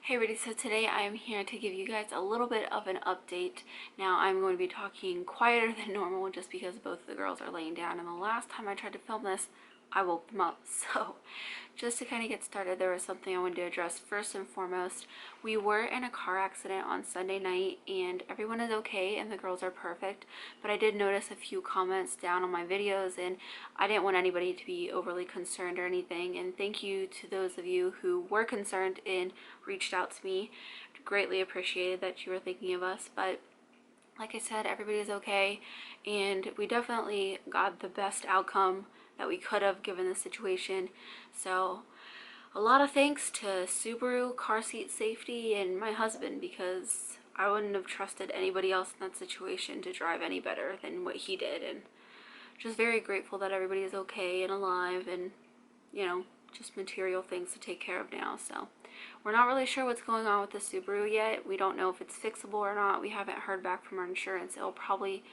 Hey everybody, so today I am here to give you guys a little bit of an update. Now I'm going to be talking quieter than normal just because both of the girls are laying down, and the last time I tried to film this I woke them up. So just to kind of get started, there was something I wanted to address. First and foremost, we were in a car accident on Sunday night and everyone is okay and the girls are perfect, but I did notice a few comments down on my videos and I didn't want anybody to be overly concerned or anything, and thank you to those of you who were concerned and reached out to me. Greatly appreciated that you were thinking of us. But like I said, everybody's okay and we definitely got the best outcome that we could have given the situation. So a lot of thanks to Subaru car seat safety and my husband, because I wouldn't have trusted anybody else in that situation to drive any better than what he did. And just very grateful that everybody is okay and alive, and you know, just material things to take care of now. So we're not really sure what's going on with the Subaru yet. We don't know if it's fixable or not. We haven't heard back from our insurance. It'll probably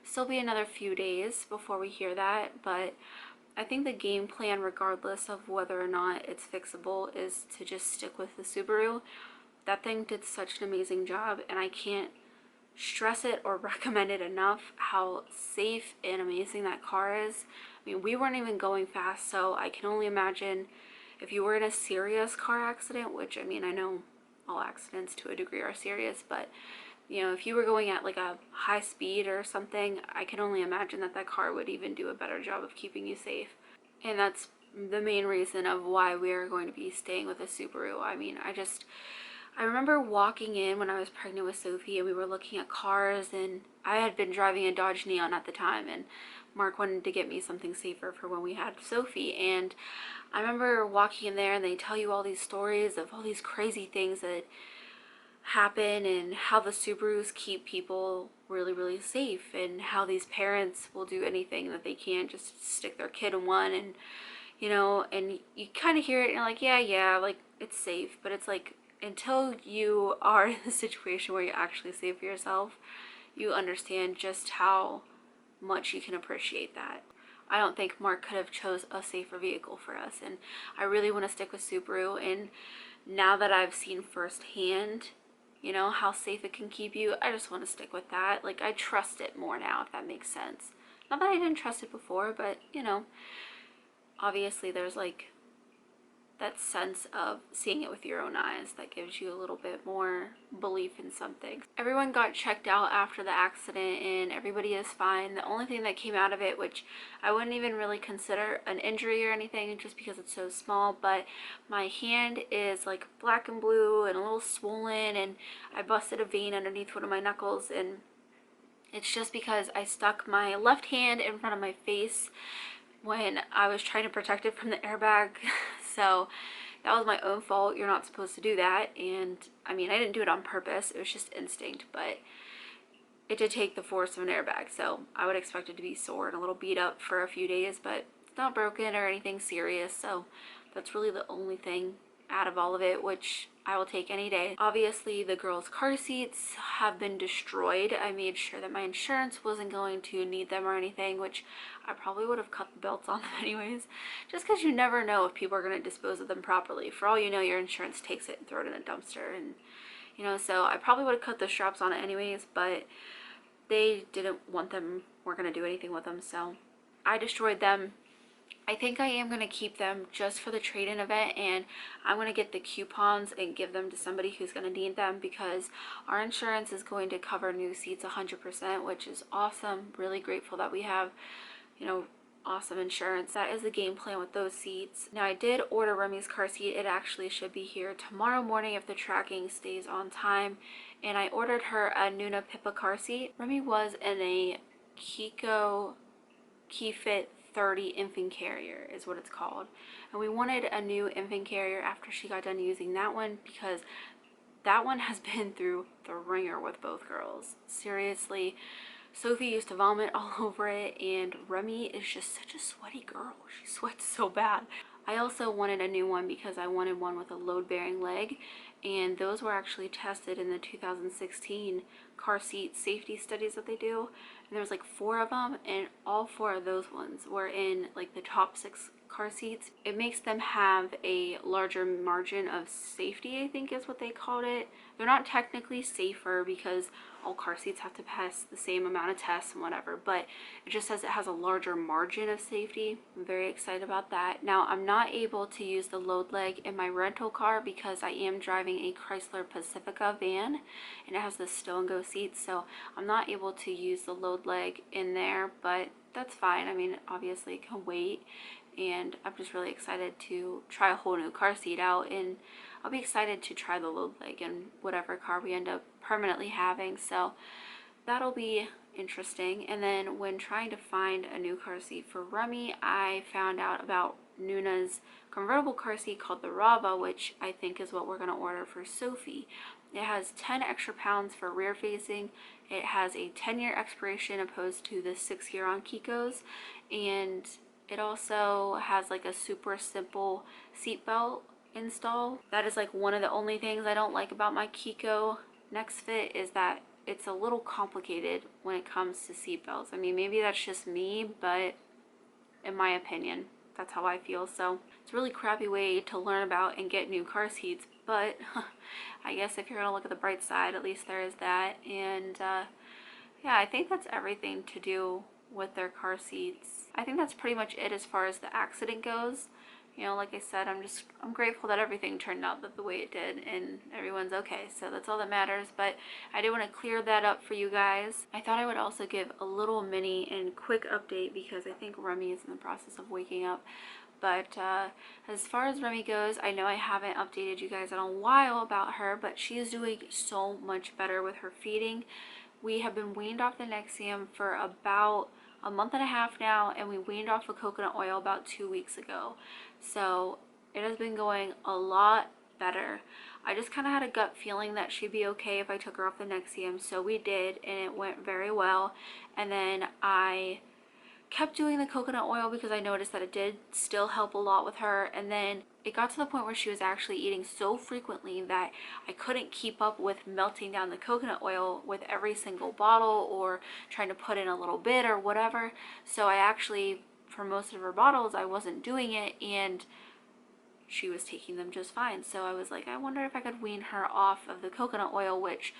still be another few days before we hear that, but I think the game plan, regardless of whether or not it's fixable, is to just stick with the Subaru. That thing did such an amazing job, and I can't stress it or recommend it enough how safe and amazing that car is. I mean, we weren't even going fast, so I can only imagine if you were in a serious car accident, which, I mean, I know all accidents to a degree are serious, but you know, if you were going at like a high speed or something, I can only imagine that that car would even do a better job of keeping you safe. And that's the main reason of why we are going to be staying with a Subaru. I mean, I remember walking in when I was pregnant with Sophie and we were looking at cars, and I had been driving a Dodge Neon at the time, and Mark wanted to get me something safer for when we had Sophie. And I remember walking in there and they tell you all these stories of all these crazy things that happen and how the Subarus keep people really safe, and how these parents will do anything that they can just to stick their kid in one. And you know, and you kind of hear it and you're like, yeah, like it's safe, but it's like until you are in the situation where you actually save for yourself, you understand just how much you can appreciate that. I don't think Mark could have chose a safer vehicle for us, and I really want to stick with Subaru. And now that I've seen firsthand, you know, how safe it can keep you, I just want to stick with that. Like, I trust it more now, if that makes sense. Not that I didn't trust it before, but you know, obviously there's like that sense of seeing it with your own eyes that gives you a little bit more belief in something. Everyone got checked out after the accident and everybody is fine. The only thing that came out of it, which I wouldn't even really consider an injury or anything just because it's so small, but my hand is like black and blue and a little swollen, and I busted a vein underneath one of my knuckles, and it's just because I stuck my left hand in front of my face when I was trying to protect it from the airbag. So that was my own fault. You're not supposed to do that. And I mean, I didn't do it on purpose. It was just instinct, but it did take the force of an airbag. So I would expect it to be sore and a little beat up for a few days, but it's not broken or anything serious. So that's really the only thing out of all of it, which I will take any day. Obviously, the girls' car seats have been destroyed. I made sure that my insurance wasn't going to need them or anything, which I probably would have cut the belts on them anyways, just because you never know if people are going to dispose of them properly. For all you know, your insurance takes it and throw it in a dumpster, and you know, so I probably would have cut the straps on it anyways, but they didn't want them, weren't going to do anything with them, so I destroyed them. I think I am going to keep them just for the trade-in event, and I'm going to get the coupons and give them to somebody who's going to need them, because our insurance is going to cover new seats 100%, which is awesome. Really grateful that we have, you know, awesome insurance. That is the game plan with those seats. Now, I did order Remy's car seat. It actually should be here tomorrow morning if the tracking stays on time, and I ordered her a Nuna Pippa car seat. Remy was in a Kiko KeyFit 30 infant carrier is what it's called, and we wanted a new infant carrier after she got done using that one, because that one has been through the ringer with both girls. Seriously, Sophie used to vomit all over it, and Remy is just such a sweaty girl. She sweats so bad. I also wanted a new one because I wanted one with a load-bearing leg, and those were actually tested in the 2016 car seat safety studies that they do, and there was like 4 of them, and all 4 of those ones were in like the top 6 car seats, it makes them have a larger margin of safety, I think is what they called it. They're not technically safer because all car seats have to pass the same amount of tests and whatever, but it just says it has a larger margin of safety. I'm very excited about that. Now, I'm not able to use the load leg in my rental car because I am driving a Chrysler Pacifica van and it has the stow and go seats, so I'm not able to use the load leg in there, but that's fine. I mean, obviously it can wait, and I'm just really excited to try a whole new car seat out, and I'll be excited to try the load leg in whatever car we end up permanently having, so that'll be interesting. And then when trying to find a new car seat for Remy, I found out about Nuna's convertible car seat called the Rava, which I think is what we're going to order for Sophie. It has 10 extra pounds for rear facing. It has a 10-year expiration opposed to the 6-year on Kiko's, and it also has like a super simple seat belt install. That is like one of the only things I don't like about my Kiko Next Fit, is that it's a little complicated when it comes to seat belts. I mean, maybe that's just me, but in my opinion, that's how I feel. So it's a really crappy way to learn about and get new car seats, but I guess if you're gonna look at the bright side, at least there is that. And yeah, I think that's everything to do with their car seats. I think that's pretty much it as far as the accident goes. You know, like I said, I'm grateful that everything turned out the way it did and everyone's okay. So that's all that matters. But I did want to clear that up for you guys. I thought I would also give a little mini and quick update because I think Remy is in the process of waking up. But as far as Remy goes, I know I haven't updated you guys in a while about her, but she is doing so much better with her feeding. We have been weaned off the Nexium for about a month and a half now, and we weaned off the coconut oil about 2 weeks ago. So it has been going a lot better. I just kind of had a gut feeling that she'd be okay if I took her off the Nexium, so we did, and it went very well. And then I kept doing the coconut oil because I noticed that it did still help a lot with her, and then it got to the point where she was actually eating so frequently that I couldn't keep up with melting down the coconut oil with every single bottle or trying to put in a little bit or whatever. So I actually, for most of her bottles, I wasn't doing it, and she was taking them just fine. So I was like, I wonder if I could wean her off of the coconut oil, which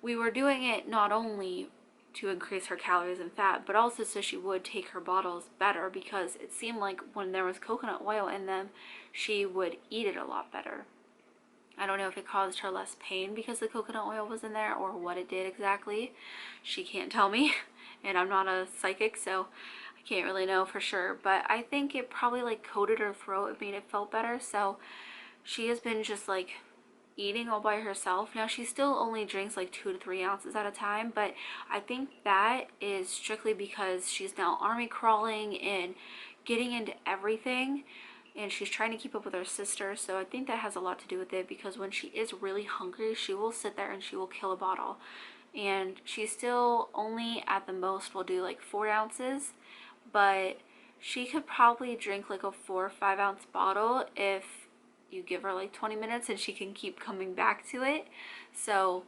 we were doing it not only to increase her calories and fat, but also so she would take her bottles better, because it seemed like when there was coconut oil in them, she would eat it a lot better. I don't know if it caused her less pain because the coconut oil was in there or what it did exactly. She can't tell me, and I'm not a psychic, so I can't really know for sure, but I think it probably like coated her throat. It made it felt better. So she has been just like eating all by herself. Now she still only drinks like 2 to 3 ounces at a time, but I think that is strictly because she's now army crawling and getting into everything, and she's trying to keep up with her sister. So I think that has a lot to do with it, because when she is really hungry, she will sit there and she will kill a bottle, and she still only at the most will do like 4 ounces, but she could probably drink like a 4 or 5 ounce bottle if you give her like 20 minutes and she can keep coming back to it. So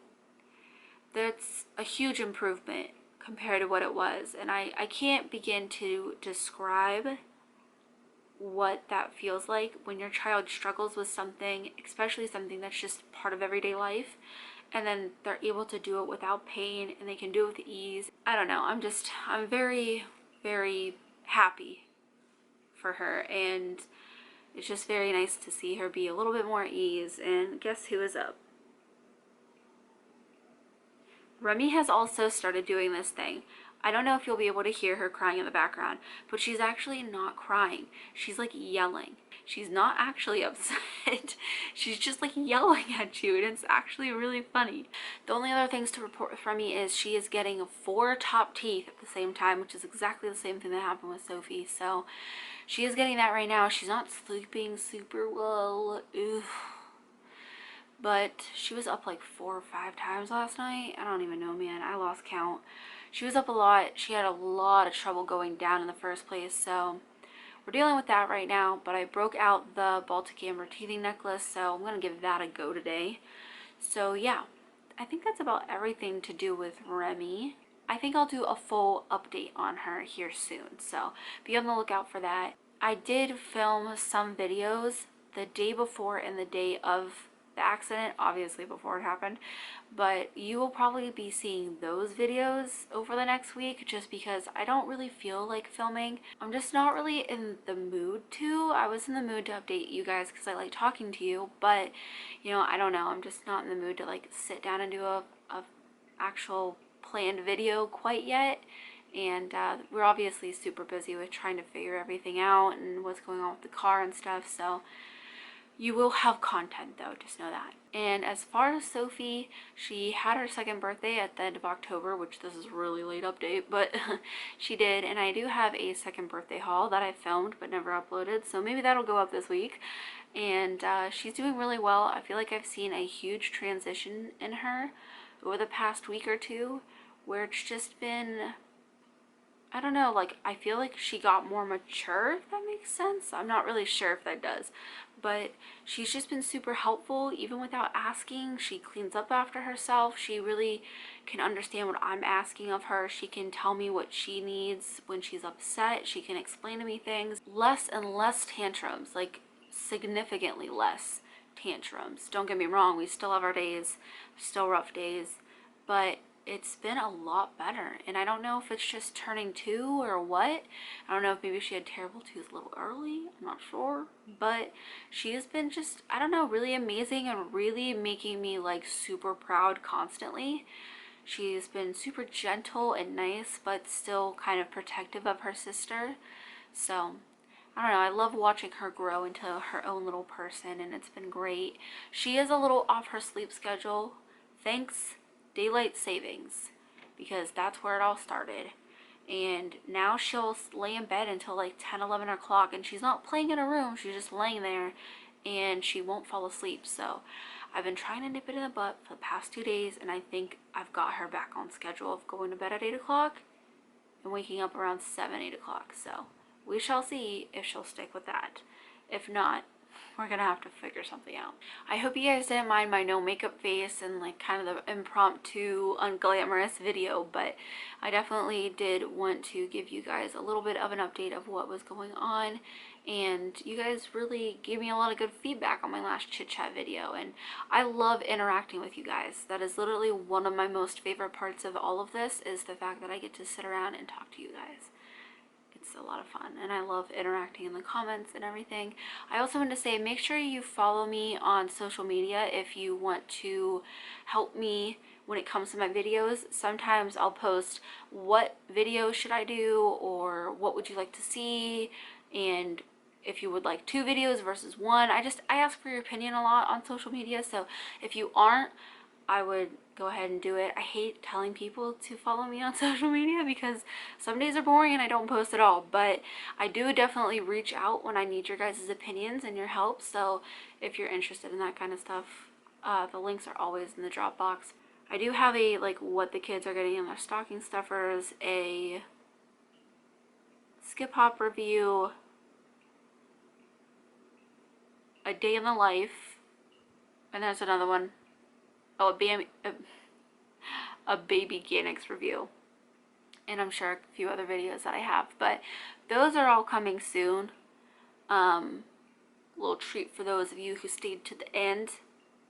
that's a huge improvement compared to what it was, and I can't begin to describe what that feels like when your child struggles with something, especially something that's just part of everyday life, and then they're able to do it without pain and they can do it with ease. I don't know, I'm very, very happy for her, and it's just very nice to see her be a little bit more at ease. And guess who is up? Remy has also started doing this thing. I don't know if you'll be able to hear her crying in the background, but she's actually not crying. She's like yelling. She's not actually upset. She's just like yelling at you, and it's actually really funny. The only other things to report with Remy is she is getting 4 top teeth at the same time, which is exactly the same thing that happened with Sophie. So she is getting that right now. She's not sleeping super well. Ugh. But she was up like 4 or 5 times last night. I don't even know, man. I lost count. She was up a lot. She had a lot of trouble going down in the first place. So we're dealing with that right now. But I broke out the Baltic Amber teething necklace, so I'm going to give that a go today. So yeah, I think that's about everything to do with Remy. I think I'll do a full update on her here soon, so be on the lookout for that. I did film some videos the day before and the day of the accident, obviously before it happened, but you will probably be seeing those videos over the next week just because I don't really feel like filming. I'm just not really in the mood to. I was in the mood to update you guys because I like talking to you, but you know, I don't know, I'm just not in the mood to like sit down and do a actual planned video quite yet. And we're obviously super busy with trying to figure everything out and what's going on with the car and stuff, so you will have content though, just know that. And as far as Sophie, she had her second birthday at the end of October, which this is a really late update, but she did. And I do have a second birthday haul that I filmed but never uploaded, so maybe that'll go up this week. And she's doing really well. I feel like I've seen a huge transition in her over the past week or two, where it's just been, I don't know, like I feel like she got more mature, if that makes sense. I'm not really sure if that does, but she's just been super helpful even without asking. She cleans up after herself. She really can understand what I'm asking of her. She can tell me what she needs when she's upset. She can explain to me things. Less and less tantrums, like significantly less tantrums. Don't get me wrong, we still have our days, still rough days, but it's been a lot better. And I don't know if it's just turning 2 or what. I don't know if maybe she had terrible 2s a little early, I'm not sure, but she has been just, I don't know, really amazing and really making me like super proud constantly. She's been super gentle and nice, but still kind of protective of her sister. So I don't know, I love watching her grow into her own little person, and it's been great. She is a little off her sleep schedule, thanks daylight savings, because that's where it all started. And now she'll lay in bed until like 10-11 o'clock, and she's not playing in her room, she's just laying there, and she won't fall asleep. So I've been trying to nip it in the butt for the past 2 days, and I think I've got her back on schedule of going to bed at 8 o'clock and waking up around 7-8 o'clock. So we shall see if she'll stick with that. If not, we're gonna have to figure something out. I hope you guys didn't mind my no makeup face and like kind of the impromptu, unglamorous video, but I definitely did want to give you guys a little bit of an update of what was going on. And you guys really gave me a lot of good feedback on my last chit chat video, and I love interacting with you guys. That is literally one of my most favorite parts of all of this, is the fact that I get to sit around and talk to you guys. It's a lot of fun, and I love interacting in the comments and everything. I also want to say, make sure you follow me on social media if you want to help me when it comes to my videos. Sometimes I'll post what video should I do, or what would you like to see, and if you would like 2 videos versus 1. I ask for your opinion a lot on social media, so if you aren't, I would go ahead and do it. I hate telling people to follow me on social media because some days are boring and I don't post at all, but I do definitely reach out when I need your guys' opinions and your help. So if you're interested in that kind of stuff, the links are always in the Dropbox. I do have a like what the kids are getting in their stocking stuffers, a skip hop review, a day in the life, and there's another one. Oh, a baby Ganix review, and I'm sure a few other videos that I have, but those are all coming soon. Little treat for those of you who stayed to the end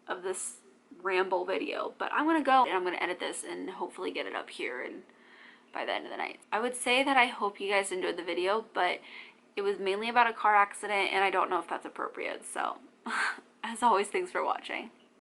of this ramble video. But I'm gonna go and I'm gonna edit this and hopefully get it up here and by the end of the night. I would say that I hope you guys enjoyed the video, but it was mainly about a car accident, and I don't know if that's appropriate. So as always, thanks for watching.